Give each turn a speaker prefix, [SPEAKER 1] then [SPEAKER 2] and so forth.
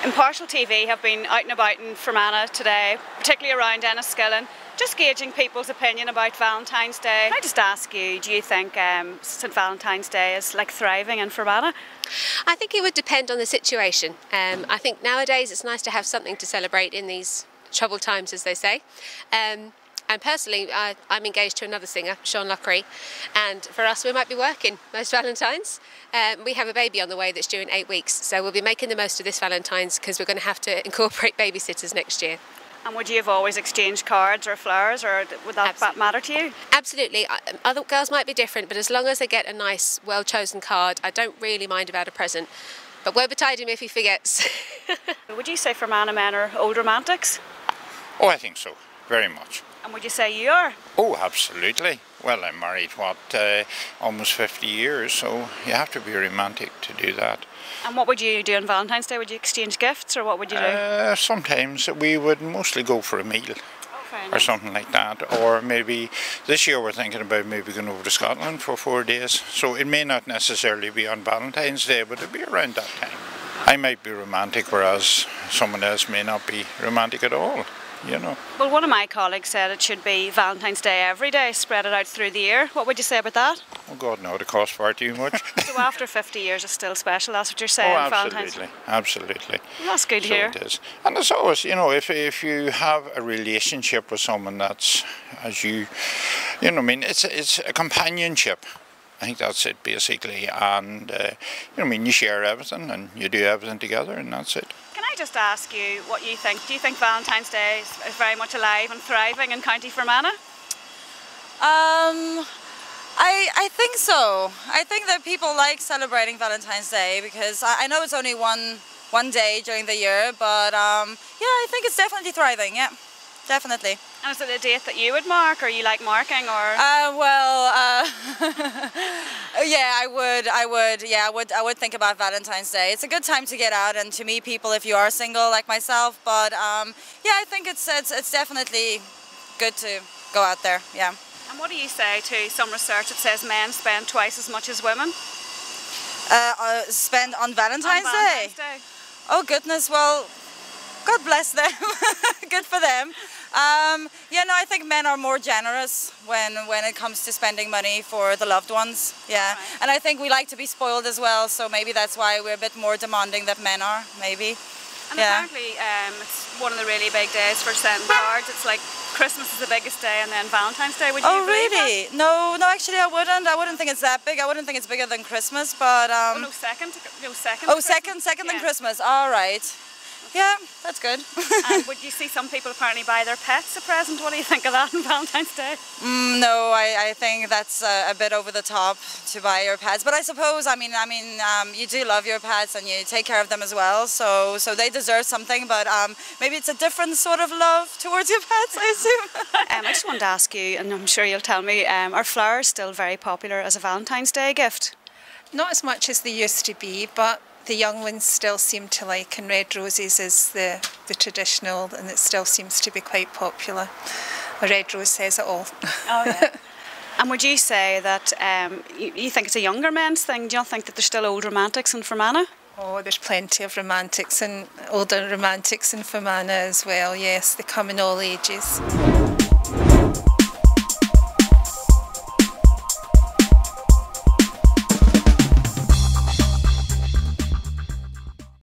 [SPEAKER 1] Impartial TV have been out and about in Fermanagh today, particularly around Enniskillen, just gauging people's opinion about Valentine's Day. Can I just ask you, do you think St Valentine's Day is like thriving in Fermanagh?
[SPEAKER 2] I think it would depend on the situation. I think nowadays it's nice to have something to celebrate in these troubled times, as they say. And personally, I'm engaged to another singer, Sean Lockery, and for us we might be working most Valentines. We have a baby on the way that's due in 8 weeks, so we'll be making the most of this Valentine's because we're going to have to incorporate babysitters next year.
[SPEAKER 1] And would you have always exchanged cards or flowers, or would that matter to you?
[SPEAKER 2] Absolutely. Other girls might be different, but as long as they get a nice, well-chosen card, I don't really mind about a present. But woe betide him if he forgets.
[SPEAKER 1] Would you say Fermanagh men are old romantics?
[SPEAKER 3] Oh, I think so, very much.
[SPEAKER 1] And would you say you are?
[SPEAKER 3] Oh, absolutely. Well, I'm married, almost 50 years, so you have to be romantic to do that.
[SPEAKER 1] And what would you do on Valentine's Day? Would you exchange gifts, or what would you do?
[SPEAKER 3] Sometimes we would mostly go for a meal or something like that. Or maybe this year we're thinking about maybe going over to Scotland for 4 days. So it may not necessarily be on Valentine's Day, but it'll be around that time. I might be romantic, whereas someone else may not be romantic at all. You know.
[SPEAKER 1] Well, one of my colleagues said it should be Valentine's Day every day, spread it out through the year. What would you say about that?
[SPEAKER 3] Oh God, no, it costs far too much.
[SPEAKER 1] So after 50 years it's still special, that's what you're saying?
[SPEAKER 3] Oh, absolutely,
[SPEAKER 1] Valentine's?
[SPEAKER 3] Absolutely.
[SPEAKER 1] Well, that's good to hear.
[SPEAKER 3] It is. And it's always, you know, if you have a relationship with someone that's, as you know what I mean, it's a companionship. I think that's it basically, and you know what I mean, you share everything and you do everything together, and that's it.
[SPEAKER 1] Can I just ask you what you think? Do you think Valentine's Day is very much alive and thriving in County Fermanagh?
[SPEAKER 4] I think so. I think that people like celebrating Valentine's Day because I know it's only one day during the year, but yeah, I think it's definitely thriving. Yeah, definitely.
[SPEAKER 1] And is it a date that you would mark, or you like marking, or?
[SPEAKER 4] Yeah, I would think about Valentine's Day. It's a good time to get out and to meet people if you are single like myself. But yeah, I think it's definitely good to go out there. Yeah.
[SPEAKER 1] And what do you say to some research that says men spend twice as much as women?
[SPEAKER 4] Spend on Valentine's Day? Oh goodness, well, God bless them. Good for them. Yeah, no, I think men are more generous when it comes to spending money for the loved ones. Yeah, right. And I think we like to be spoiled as well, so maybe that's why we're a bit more demanding than men are, maybe.
[SPEAKER 1] And apparently it's one of the really big days for sending cards. It's like Christmas is the biggest day and then Valentine's Day. Would you believe
[SPEAKER 4] really?
[SPEAKER 1] that?
[SPEAKER 4] No, actually I wouldn't. I wouldn't think it's that big. I wouldn't think it's bigger than Christmas, but...
[SPEAKER 1] Oh, no, second.
[SPEAKER 4] Oh, second than Christmas. All right. Yeah, that's good.
[SPEAKER 1] And would you see some people apparently buy their pets a present? What do you think of that on Valentine's Day?
[SPEAKER 4] No, I think that's a bit over the top to buy your pets. But I suppose, I mean, you do love your pets and you take care of them as well. So they deserve something. But maybe it's a different sort of love towards your pets, I assume.
[SPEAKER 1] I just wanted to ask you, and I'm sure you'll tell me, are flowers still very popular as a Valentine's Day gift?
[SPEAKER 5] Not as much as they used to be, but the young ones still seem to like, and red roses is the traditional, and it still seems to be quite popular. A red rose says it all.
[SPEAKER 1] Oh yeah. And would you say that you think it's a younger men's thing? Do you not think that there's still old romantics in Fermanagh?
[SPEAKER 5] Oh, there's plenty of romantics and older romantics in Fermanagh as well, yes, they come in all ages.